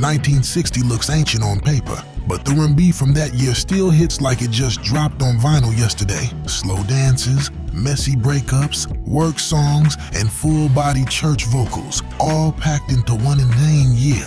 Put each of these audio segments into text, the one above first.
1960 looks ancient on paper, but the R&B from that year still hits like it just dropped on vinyl yesterday. Slow dances, messy breakups, work songs, and full-body church vocals, all packed into one inane year.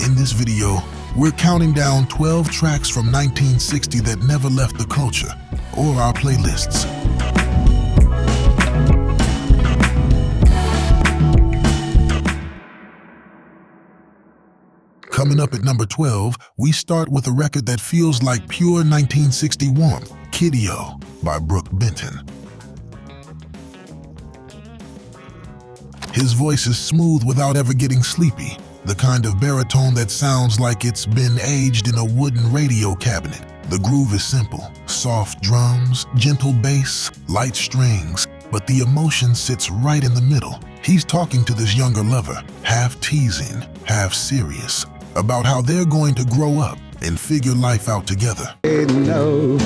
In this video, we're counting down 12 tracks from 1960 that never left the culture or our playlists. Coming up at number 12, we start with a record that feels like pure 1960 warmth, Kittyo by Brooke Benton. His voice is smooth without ever getting sleepy, the kind of baritone that sounds like it's been aged in a wooden radio cabinet. The groove is simple, soft drums, gentle bass, light strings, but the emotion sits right in the middle. He's talking to this younger lover, half teasing, half serious, about how they're going to grow up and figure life out together. Hey, no,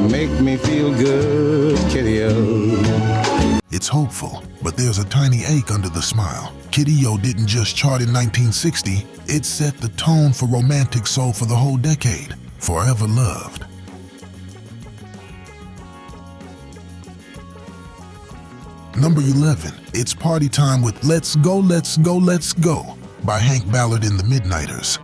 make me feel good, Kittyo. It's hopeful, but there's a tiny ache under the smile. Kittyo didn't just chart in 1960, it set the tone for romantic soul for the whole decade. Forever Loved. Number 11, it's party time with Let's Go, Let's Go, Let's Go by Hank Ballard and the Midnighters.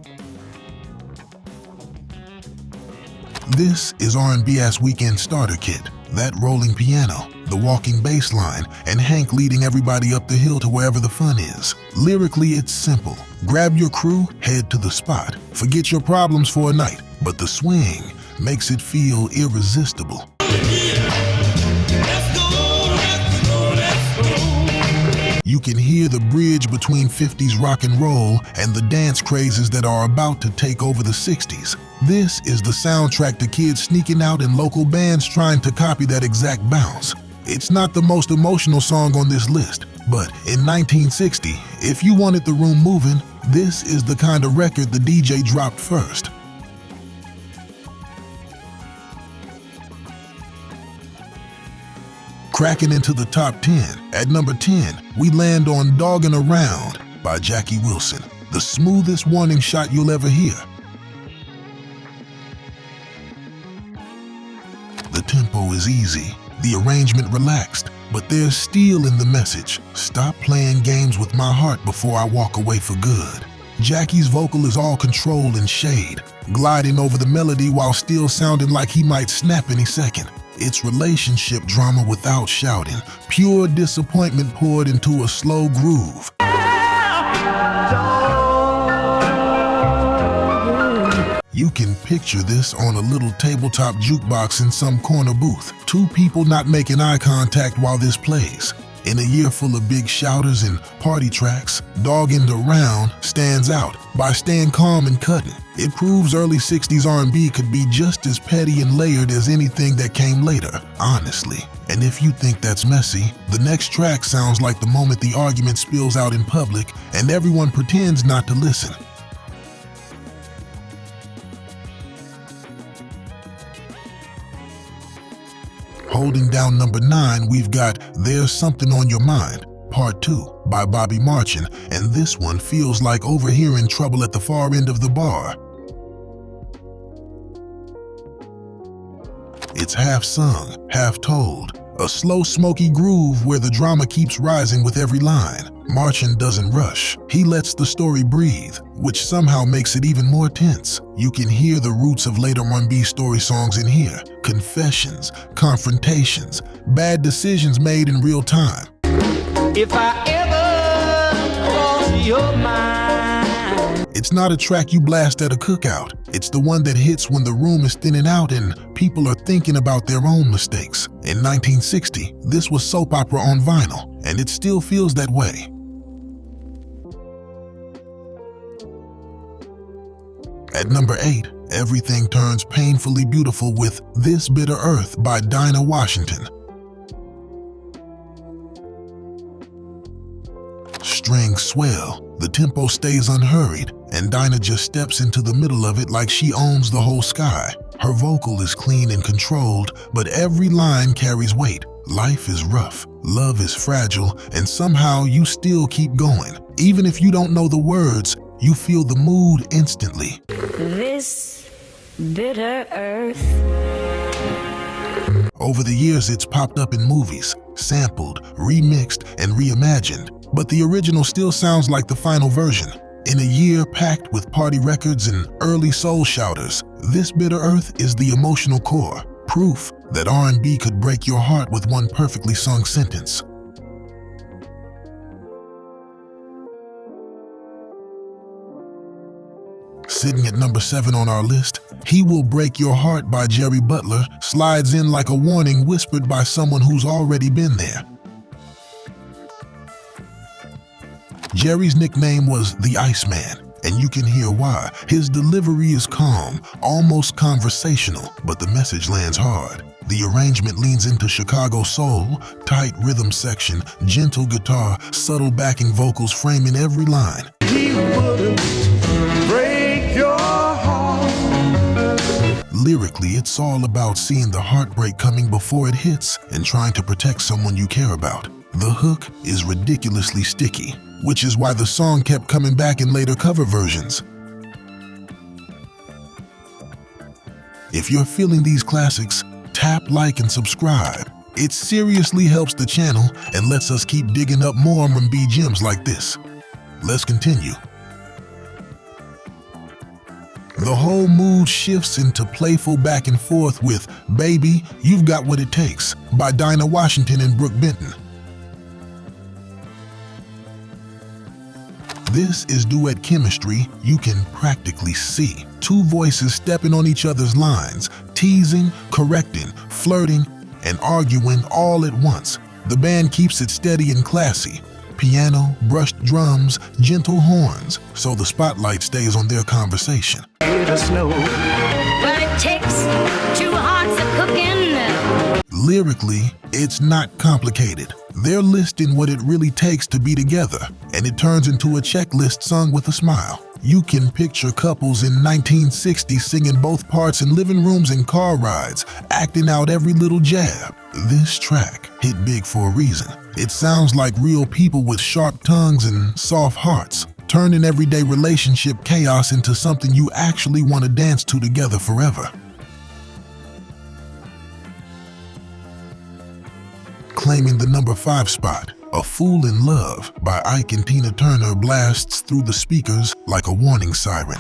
This is R&B-ass weekend starter kit. That rolling piano, the walking bass line, and Hank leading everybody up the hill to wherever the fun is. Lyrically, it's simple. Grab your crew, head to the spot. Forget your problems for a night, but the swing makes it feel irresistible. You can hear the bridge between 50s rock and roll and the dance crazes that are about to take over the 60s. This is the soundtrack to kids sneaking out and local bands trying to copy that exact bounce. It's not the most emotional song on this list, but in 1960, if you wanted the room moving, this is the kind of record the DJ dropped first. Cracking into the top 10, at number 10, we land on Doggin' Around by Jackie Wilson, the smoothest warning shot you'll ever hear. The tempo is easy, the arrangement relaxed, but there's steel in the message. Stop playing games with my heart before I walk away for good. Jackie's vocal is all control and shade, gliding over the melody while still sounding like he might snap any second. It's relationship drama without shouting, pure disappointment poured into a slow groove. You can picture this on a little tabletop jukebox in some corner booth. Two people not making eye contact while this plays. In a year full of big shouters and party tracks, Doggin' Around stands out by staying calm and cutting. It proves early 60s R&B could be just as petty and layered as anything that came later, honestly. And if you think that's messy, the next track sounds like the moment the argument spills out in public and everyone pretends not to listen. Holding down number 9, we've got There's Something on Your Mind, Part 2 by Bobby Marchin, and this one feels like overhearing Trouble at the Far End of the Bar. It's half sung, half told, a slow, smoky groove where the drama keeps rising with every line. Marchin doesn't rush. He lets the story breathe, which somehow makes it even more tense. You can hear the roots of later R&B story songs in here. Confessions, confrontations, bad decisions made in real time. If I ever cross your mind. It's not a track you blast at a cookout. It's the one that hits when the room is thinning out and people are thinking about their own mistakes. In 1960, this was soap opera on vinyl, and it still feels that way. At number 8, everything turns painfully beautiful with This Bitter Earth by Dinah Washington. Strings swell, the tempo stays unhurried, and Dinah just steps into the middle of it like she owns the whole sky. Her vocal is clean and controlled, but every line carries weight. Life is rough, love is fragile, and somehow you still keep going. Even if you don't know the words, you feel the mood instantly. This bitter earth. Over the years, it's popped up in movies, sampled, remixed, and reimagined, but the original still sounds like the final version. In a year packed with party records and early soul shouters, This Bitter Earth is the emotional core, proof that R&B could break your heart with one perfectly sung sentence. Sitting at number 7 on our list, He Will Break Your Heart by Jerry Butler slides in like a warning whispered by someone who's already been there. Jerry's nickname was the Iceman, and you can hear why. His delivery is calm, almost conversational, but the message lands hard. The arrangement leans into Chicago soul, tight rhythm section, gentle guitar, subtle backing vocals framing every line. He wouldn't break your heart. Lyrically, it's all about seeing the heartbreak coming before it hits and trying to protect someone you care about. The hook is ridiculously sticky, which is why the song kept coming back in later cover versions. If you're feeling these classics, tap like and subscribe. It seriously helps the channel and lets us keep digging up more R&B gems like this. Let's continue. The whole mood shifts into playful back and forth with Baby, You've Got What It Takes by Dinah Washington and Brooke Benton. This is duet chemistry you can practically see. Two voices stepping on each other's lines, teasing, correcting, flirting, and arguing all at once. The band keeps it steady and classy. Piano, brushed drums, gentle horns, so the spotlight stays on their conversation. Let us know. Well, it takes 2 hearts of cooking. Lyrically, it's not complicated. They're listing what it really takes to be together, and it turns into a checklist sung with a smile. You can picture couples in 1960 singing both parts in living rooms and car rides, acting out every little jab. This track hit big for a reason. It sounds like real people with sharp tongues and soft hearts, turning everyday relationship chaos into something you actually want to dance to together forever. Claiming the number 5 spot, A Fool in Love by Ike and Tina Turner blasts through the speakers like a warning siren.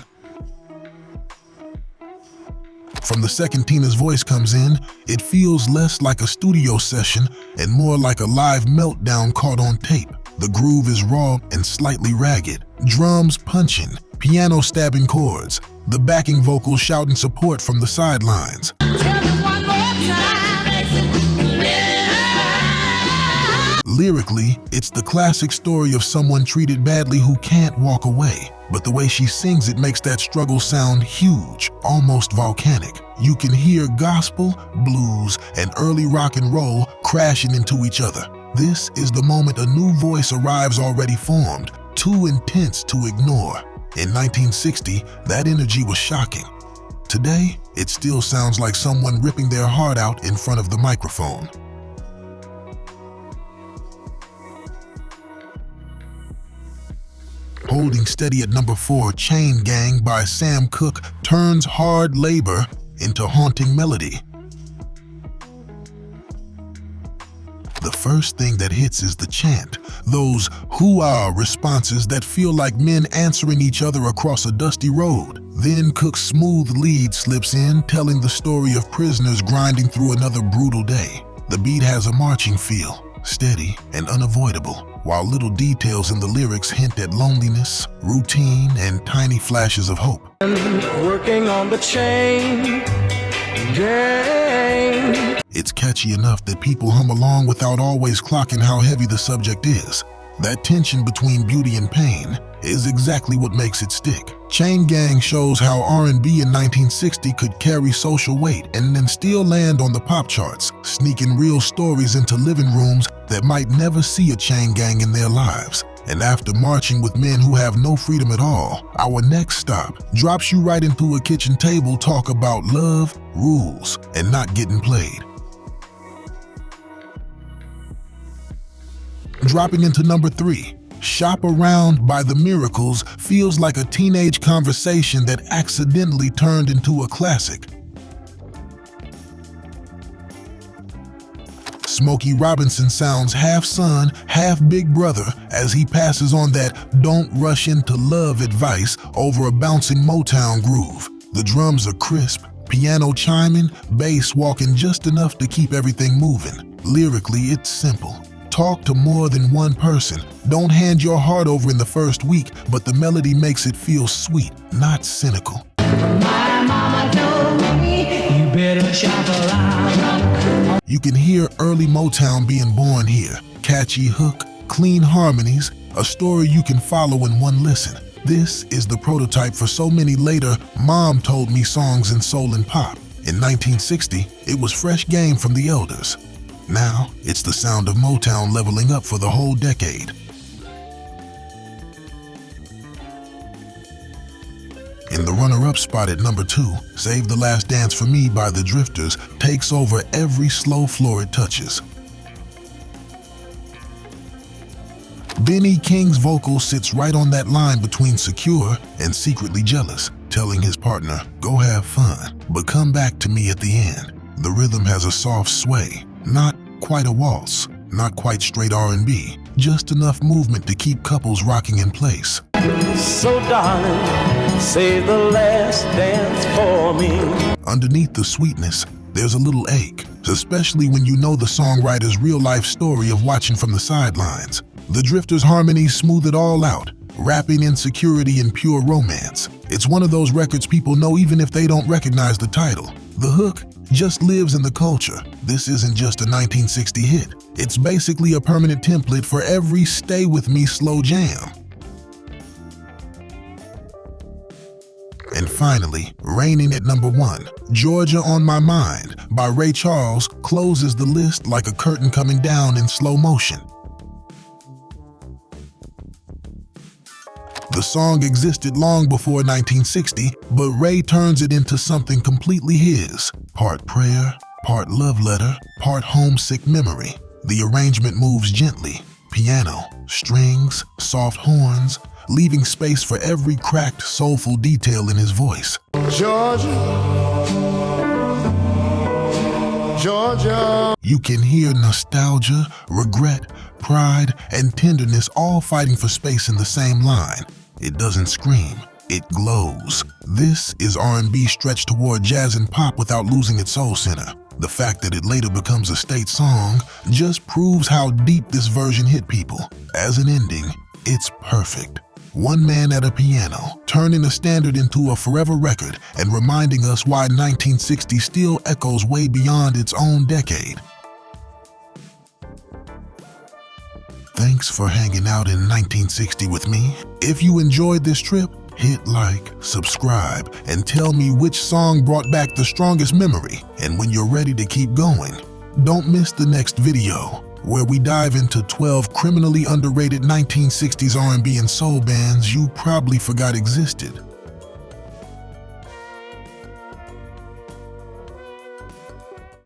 From the second Tina's voice comes in, it feels less like a studio session and more like a live meltdown caught on tape. The groove is raw and slightly ragged, drums punching, piano stabbing chords, the backing vocals shouting support from the sidelines. Tell me one more time. Lyrically, it's the classic story of someone treated badly who can't walk away, but the way she sings it makes that struggle sound huge, almost volcanic. You can hear gospel, blues, and early rock and roll crashing into each other. This is the moment a new voice arrives already formed, too intense to ignore. In 1960, that energy was shocking. Today, it still sounds like someone ripping their heart out in front of the microphone. Holding steady at number 4, Chain Gang by Sam Cooke turns hard labor into haunting melody. The first thing that hits is the chant, those hoo-ah responses that feel like men answering each other across a dusty road. Then Cooke's smooth lead slips in, telling the story of prisoners grinding through another brutal day. The beat has a marching feel, steady and unavoidable, while little details in the lyrics hint at loneliness, routine, and tiny flashes of hope. Working on the chain gang. It's catchy enough that people hum along without always clocking how heavy the subject is. That tension between beauty and pain is exactly what makes it stick. Chain Gang shows how R&B in 1960 could carry social weight and then still land on the pop charts, sneaking real stories into living rooms that might never see a chain gang in their lives. And after marching with men who have no freedom at all, our next stop drops you right into a kitchen table talk about love, rules, and not getting played. Dropping into number 3, Shop Around by the Miracles feels like a teenage conversation that accidentally turned into a classic. Smokey Robinson sounds half son, half big brother as he passes on that "don't rush into love" advice over a bouncing Motown groove. The drums are crisp, piano chiming, bass walking just enough to keep everything moving. Lyrically, it's simple. Talk to more than one person. Don't hand your heart over in the first week, but the melody makes it feel sweet, not cynical. My mama told me you better shop around. You can hear early Motown being born here. Catchy hook, clean harmonies, a story you can follow in one listen. This is the prototype for so many later Mom Told Me songs in soul and pop. In 1960, it was fresh game from the elders. Now, it's the sound of Motown leveling up for the whole decade. In the runner-up spot at number 2, Save the Last Dance for Me by the Drifters takes over every slow floor it touches. Benny King's vocal sits right on that line between secure and secretly jealous, telling his partner, "Go have fun, but come back to me at the end." The rhythm has a soft sway, not quite a waltz, not quite straight R&B, just enough movement to keep couples rocking in place. So darling, save the last dance for me. Underneath the sweetness, there's a little ache, especially when you know the songwriter's real-life story of watching from the sidelines. The Drifters' harmonies smooth it all out, rapping insecurity and pure romance. It's one of those records people know even if they don't recognize the title. The hook just lives in the culture. This isn't just a 1960 hit. It's basically a permanent template for every Stay With Me slow jam. And finally, reigning at number 1, Georgia on My Mind by Ray Charles closes the list like a curtain coming down in slow motion. The song existed long before 1960, but Ray turns it into something completely his. Part prayer, part love letter, part homesick memory. The arrangement moves gently. Piano, strings, soft horns, leaving space for every cracked, soulful detail in his voice. Georgia, Georgia. You can hear nostalgia, regret, pride, and tenderness all fighting for space in the same line. It doesn't scream, it glows. This is R&B stretched toward jazz and pop without losing its soul center. The fact that it later becomes a state song just proves how deep this version hit people. As an ending, it's perfect. One man at a piano, turning a standard into a forever record and reminding us why 1960 still echoes way beyond its own decade. Thanks for hanging out in 1960 with me. If you enjoyed this trip, hit like, subscribe, and tell me which song brought back the strongest memory. And when you're ready to keep going, don't miss the next video, where we dive into 12 criminally underrated 1960s R&B and soul bands you probably forgot existed.